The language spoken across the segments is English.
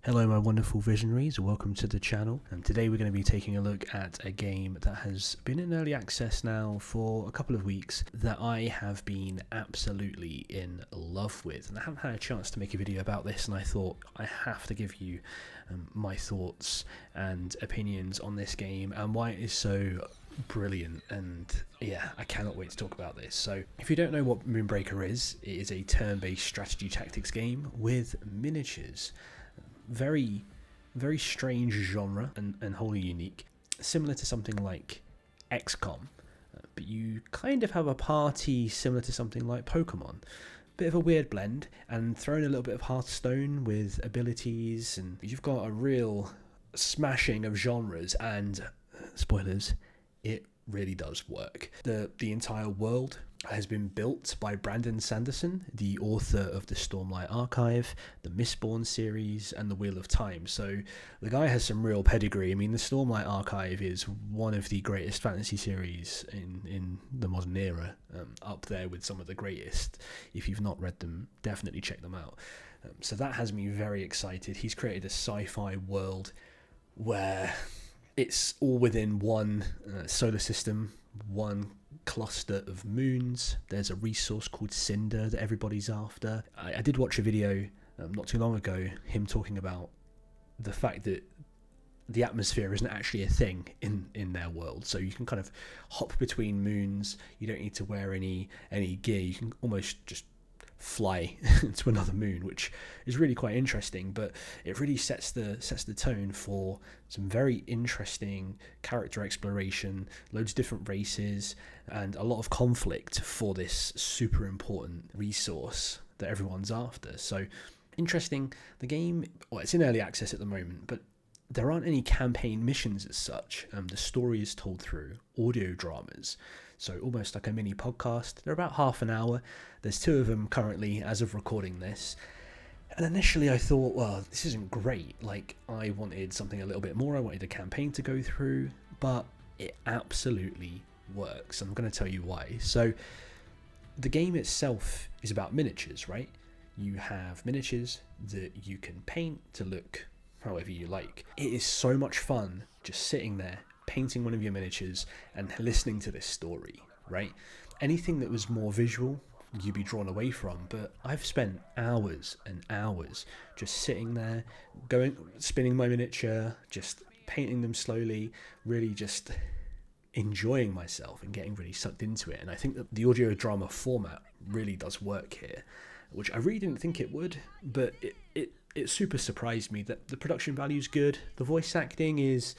Hello my wonderful visionaries, welcome to the channel, and today we're going to be taking a look at a game that has been in early access now for a couple of weeks that I have been absolutely in love with, and I haven't had a chance to make a video about this, and I thought I have to give you my thoughts and opinions on this game and why it is so brilliant. And yeah, I cannot wait to talk about this. So if you don't know what Moonbreaker is, it is a turn-based strategy tactics game with miniatures. Very strange genre and wholly unique, similar to something like XCOM, but you kind of have a party similar to something like Pokemon. Bit of a weird blend, and throw in a little bit of Hearthstone with abilities, and you've got a real smashing of genres, and spoilers, it really does work. The entire world has been built by Brandon Sanderson, the author of the Stormlight Archive, the Mistborn series, and the Wheel of Time. So the guy has some real pedigree. I mean, the Stormlight Archive is one of the greatest fantasy series in the modern era, up there with some of the greatest. If you've not read them, definitely check them out. So that has me very excited. He's created a sci-fi world where it's all within one solar system, one cluster of moons. There's a resource called Cinder that everybody's after. I did watch a video not too long ago, him talking about the fact that the atmosphere isn't actually a thing in their world, so you can kind of hop between moons. You don't need to wear any gear. You can almost just fly to another moon, which is really quite interesting, but it really sets the tone for some very interesting character exploration, loads of different races, and a lot of conflict for this super important resource that everyone's after. So interesting. The game, well, it's in early access at the moment, but there aren't any campaign missions as such. The story is told through audio dramas, so almost like a mini podcast. They're about half an hour. There's 2 of them currently as of recording this. And initially I thought, well, this isn't great. Like, I wanted something a little bit more. I wanted a campaign to go through, but it absolutely works. I'm going to tell you why. So the game itself is about miniatures, right? You have miniatures that you can paint to look however you like. It is so much fun just sitting there painting one of your miniatures and listening to this story, right? Anything that was more visual, you'd be drawn away from, but I've spent hours and hours just sitting there, spinning my miniature, just painting them slowly, really just enjoying myself and getting really sucked into it. And I think that the audio drama format really does work here, which I really didn't think it would, but it super surprised me that the production value is good. The voice acting is,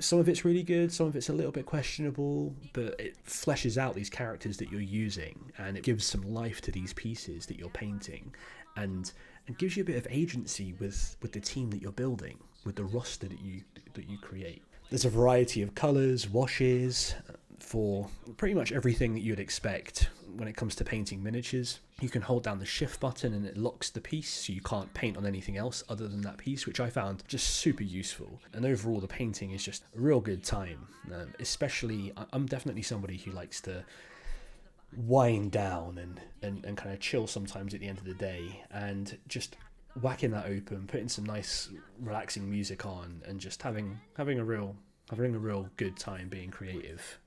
some of it's really good, some of it's a little bit questionable, but it fleshes out these characters that you're using, and it gives some life to these pieces that you're painting, and gives you a bit of agency with the team that you're building, with the roster that you create. There's a variety of colours, washes, for pretty much everything that you'd expect when it comes to painting miniatures. You can hold down the shift button and it locks the piece, so you can't paint on anything else other than that piece, which I found just super useful. And overall the painting is just a real good time. Especially, I'm definitely somebody who likes to wind down and kind of chill sometimes at the end of the day, and just whacking that open, putting some nice relaxing music on, and just having a real good time being creative,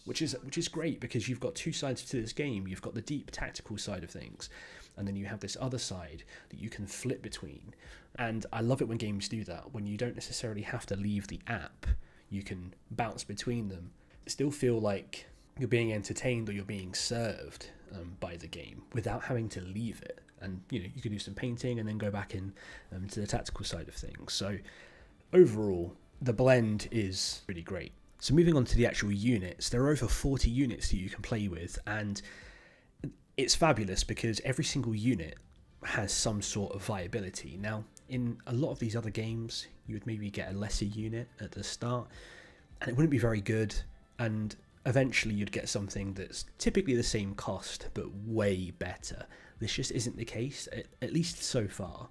which is great, because you've got 2 sides to this game. You've got the deep tactical side of things, and then you have this other side that you can flip between. And I love it when games do that, when you don't necessarily have to leave the app. You can bounce between them, still feel like you're being entertained or you're being served by the game without having to leave it. And you can do some painting and then go back in to the tactical side of things. So overall, the blend is really great. So moving on to the actual units, there are over 40 units that you can play with, and it's fabulous because every single unit has some sort of viability. Now, in a lot of these other games, you would maybe get a lesser unit at the start, and it wouldn't be very good, and eventually you'd get something that's typically the same cost, but way better. This just isn't the case, at least so far.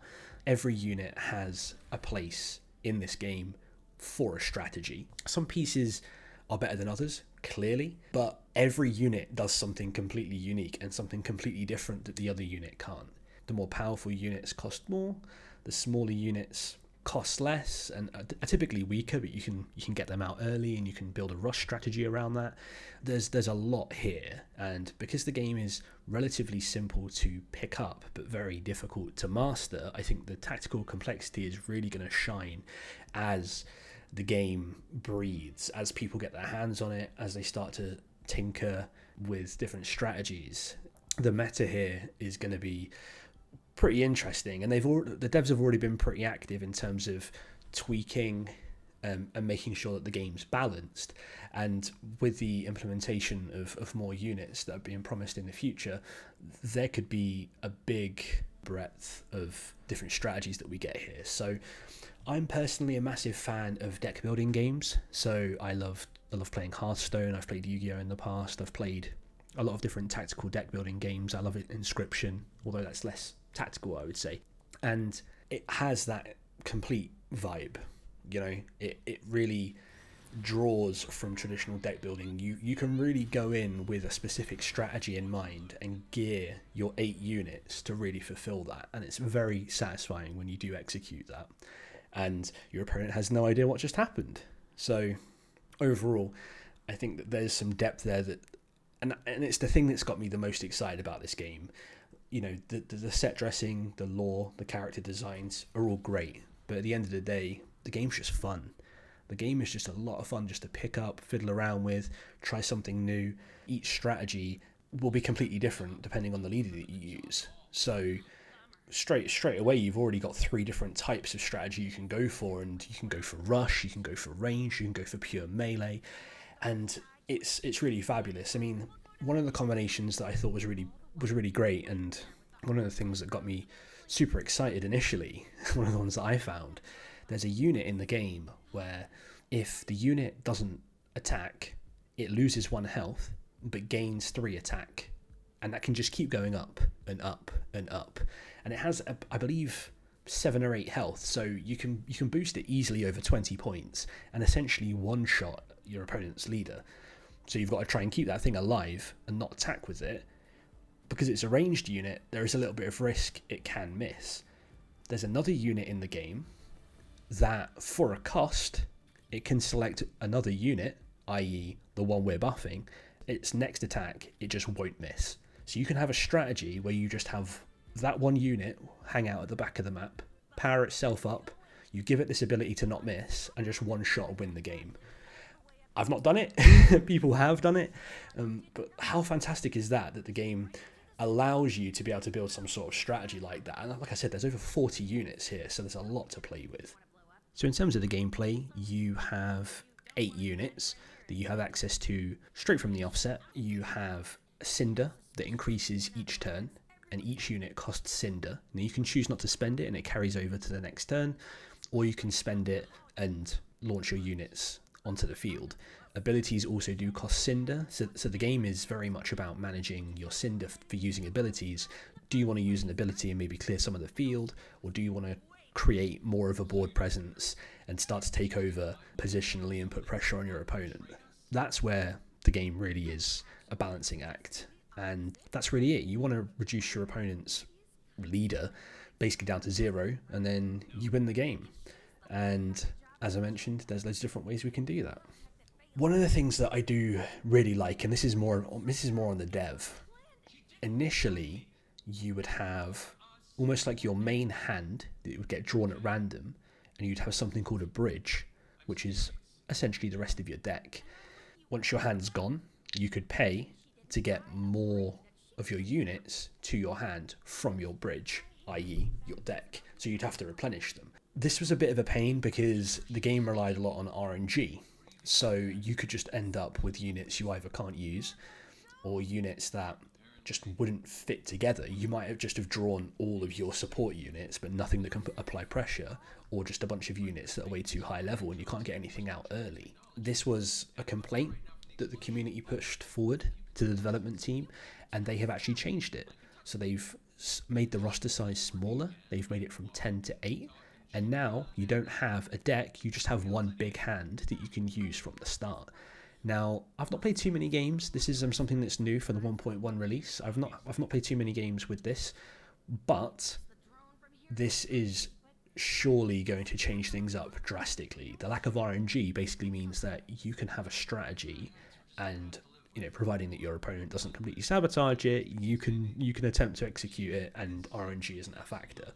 Every unit has a place in this game for a strategy. Some pieces are better than others, clearly, but every unit does something completely unique and something completely different that the other unit can't. The more powerful units cost more, The smaller units cost less and are typically weaker, but you can get them out early and you can build a rush strategy around that. There's a lot here, and because the game is relatively simple to pick up but very difficult to master, I think the tactical complexity is really going to shine as the game breathes, as people get their hands on it, as they start to tinker with different strategies. The meta here is going to be pretty interesting, and the devs have already been pretty active in terms of tweaking and making sure that the game's balanced. And with the implementation of more units that are being promised in the future, there could be a big breadth of different strategies that we get here. So I'm personally a massive fan of deck building games, so I love playing Hearthstone. I've played Yu-Gi-Oh in the past. I've played a lot of different tactical deck building games. I love it. Inscription, although that's less tactical, I would say, and it has that complete vibe. You know, it really draws from traditional deck building. You can really go in with a specific strategy in mind and gear your 8 units to really fulfill that, and it's very satisfying when you do execute that and your opponent has no idea what just happened. So overall, I think that there's some depth there that, and it's the thing that's got me the most excited about this game. You know, the set dressing, the lore, the character designs are all great, but at the end of the day, the game's just fun. The game is just a lot of fun just to pick up, fiddle around with, try something new. Each strategy will be completely different depending on the leader that you use. So straight away, you've already got 3 different types of strategy you can go for, and you can go for rush, you can go for range, you can go for pure melee, and it's really fabulous. I mean, one of the combinations that I thought was really great, and one of the things that got me super excited initially, one of the ones that I found, there's a unit in the game where if the unit doesn't attack, it loses 1 health but gains 3 attack, and that can just keep going up and up and up, and it has I believe 7 or 8 health, so you can boost it easily over 20 points and essentially one shot your opponent's leader. So you've got to try and keep that thing alive and not attack with it. Because it's a ranged unit, there is a little bit of risk it can miss. There's another unit in the game that, for a cost, it can select another unit, i.e. the one we're buffing. Its next attack, it just won't miss. So you can have a strategy where you just have that one unit hang out at the back of the map, power itself up, you give it this ability to not miss, and just one shot win the game. I've not done it. People have done it. But how fantastic is that the game allows you to be able to build some sort of strategy like that? And like I said, there's over 40 units here, so there's a lot to play with. So in terms of the gameplay, you have 8 units that you have access to straight from the offset. You have Cinder that increases each turn, and each unit costs Cinder. Now you can choose not to spend it and it carries over to the next turn, or you can spend it and launch your units onto the field. Abilities also do cost Cinder, so the game is very much about managing your Cinder for using abilities. Do you want to use an ability and maybe clear some of the field, or do you want to create more of a board presence and start to take over positionally and put pressure on your opponent? That's where the game really is a balancing act, and that's really it. You want to reduce your opponent's leader basically down to 0, and then you win the game. And as I mentioned, there's loads of different ways we can do that. One of the things that I do really like, and this is more on the dev, initially you would have almost like your main hand that would get drawn at random, and you'd have something called a bridge, which is essentially the rest of your deck. Once your hand's gone, you could pay to get more of your units to your hand from your bridge, i.e. your deck, so you'd have to replenish them. This was a bit of a pain because the game relied a lot on RNG, so you could just end up with units you either can't use or units that just wouldn't fit together. You might have just drawn all of your support units but nothing that can apply pressure, or just a bunch of units that are way too high level and you can't get anything out early. This was a complaint that the community pushed forward to the development team, and they have actually changed it. So they've made the roster size smaller, they've made it from 10 to 8, and now you don't have a deck, you just have one big hand that you can use from the start. Now, I've not played too many games. This is something that's new for the 1.1 release. I've not played too many games with this, but this is surely going to change things up drastically. The lack of RNG basically means that you can have a strategy, and providing that your opponent doesn't completely sabotage it, you can attempt to execute it, and RNG isn't a factor.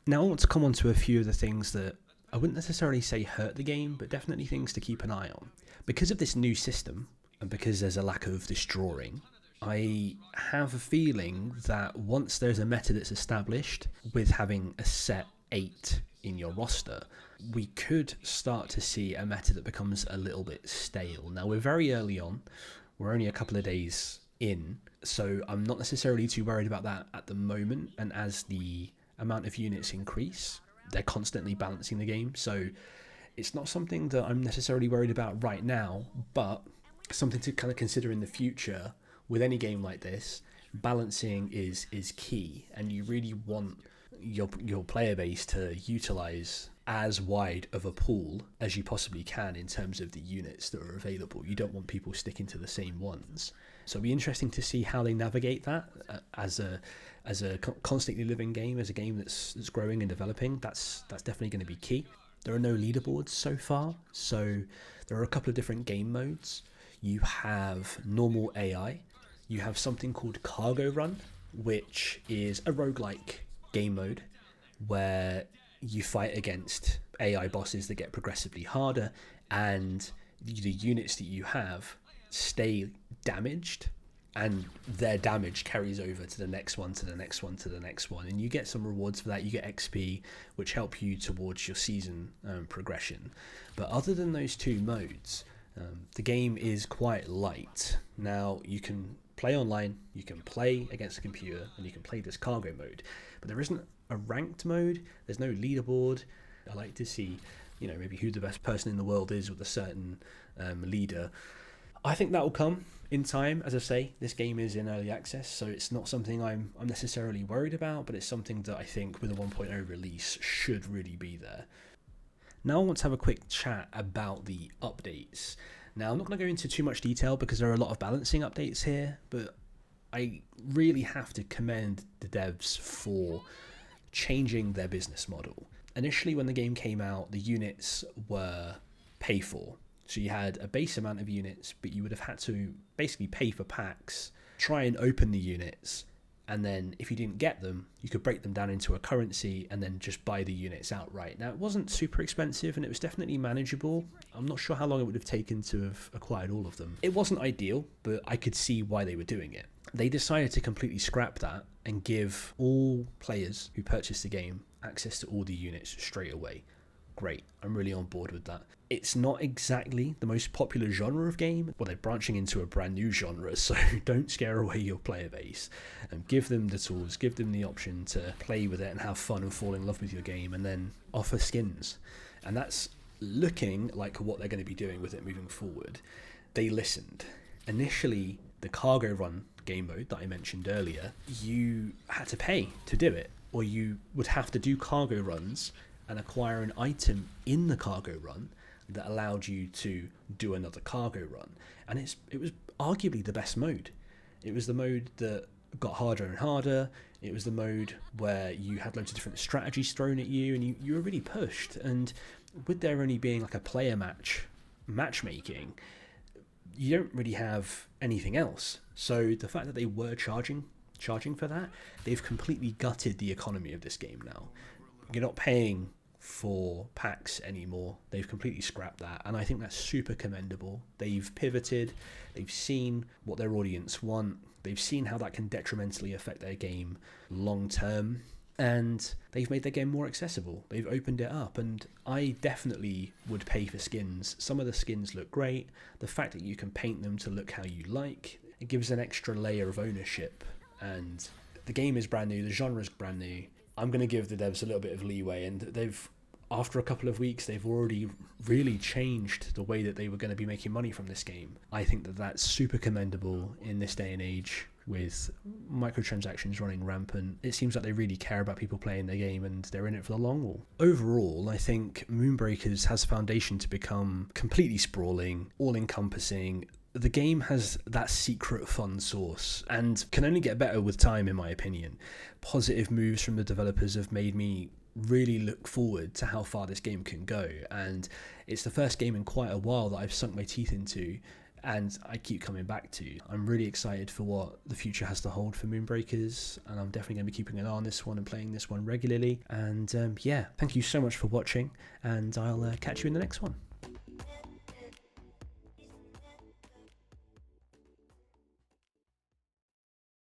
Now I want to come on to a few of the things that I wouldn't necessarily say hurt the game, but definitely things to keep an eye on. Because of this new system, and because there's a lack of this drawing, I have a feeling that once there's a meta that's established, with having a set 8 in your roster, we could start to see a meta that becomes a little bit stale. Now, we're very early on. We're only a couple of days in, so I'm not necessarily too worried about that at the moment. And as the amount of units increase, they're constantly balancing the game. So it's not something that I'm necessarily worried about right now, but something to kind of consider in the future. With any game like this, balancing is key, and you really want your player base to utilize as wide of a pool as you possibly can in terms of the units that are available. You don't want people sticking to the same ones. So it'll be interesting to see how they navigate that as a constantly living game, as a game that's growing and developing. That's definitely going to be key. There are no leaderboards so far, so there are a couple of different game modes. You have normal AI. You have something called Cargo Run, which is a roguelike game mode where you fight against AI bosses that get progressively harder, and the units that you have stay damaged, and their damage carries over to the next one, to the next one, to the next one, and you get some rewards for that. You get XP, which help you towards your season progression. But other than those two modes, the game is quite light. Now, you can play online, you can play against a computer, and you can play this cargo mode, but there isn't a ranked mode. There's no leaderboard. I like to see, maybe who the best person in the world is with a certain leader. I think that will come in time. As I say, this game is in early access, so it's not something I'm necessarily worried about, but it's something that I think with a 1.0 release should really be there. Now I want to have a quick chat about the updates. Now, I'm not going to go into too much detail because there are a lot of balancing updates here, but I really have to commend the devs for changing their business model. Initially, when the game came out, the units were pay for. So you had a base amount of units, but you would have had to basically pay for packs, try and open the units, and then if you didn't get them, you could break them down into a currency and then just buy the units outright. Now, it wasn't super expensive and it was definitely manageable. I'm not sure how long it would have taken to have acquired all of them. It wasn't ideal, but I could see why they were doing it. They decided to completely scrap that and give all players who purchased the game access to all the units straight away. Great, I'm really on board with that. It's not exactly the most popular genre of game. Well, they're branching into a brand new genre, so don't scare away your player base. Give them the tools, give them the option to play with it and have fun and fall in love with your game, and then offer skins. And that's looking like what they're going to be doing with it moving forward. They listened. Initially, the Cargo Run game mode that I mentioned earlier, you had to pay to do it, or you would have to do cargo runs and acquire an item in the cargo run that allowed you to do another cargo run. And it was arguably the best mode. It was the mode that got harder and harder. It was the mode where you had loads of different strategies thrown at you, and you were really pushed. And with there only being like a player matchmaking, you don't really have anything else. So the fact that they were charging for that, they've completely gutted the economy of this game now. You're not paying for packs anymore. They've completely scrapped that, and I think that's super commendable. They've pivoted, they've seen what their audience want, they've seen how that can detrimentally affect their game long term, and they've made their game more accessible. They've opened it up, and I definitely would pay for skins. Some of the skins look great. The fact that you can paint them to look how you like, it gives an extra layer of ownership, and the game is brand new, the genre is brand new. I'm going to give the devs a little bit of leeway, and after a couple of weeks, they've already really changed the way that they were going to be making money from this game. I think that that's super commendable in this day and age with microtransactions running rampant. It seems like they really care about people playing their game, and they're in it for the long haul. Overall, I think Moonbreakers has a foundation to become completely sprawling, all-encompassing. The game has that secret fun source and can only get better with time, in my opinion. Positive moves from the developers have made me really look forward to how far this game can go. And it's the first game in quite a while that I've sunk my teeth into and I keep coming back to. I'm really excited for what the future has to hold for Moonbreakers, and I'm definitely going to be keeping an eye on this one and playing this one regularly. And yeah, thank you so much for watching, and I'll catch you in the next one.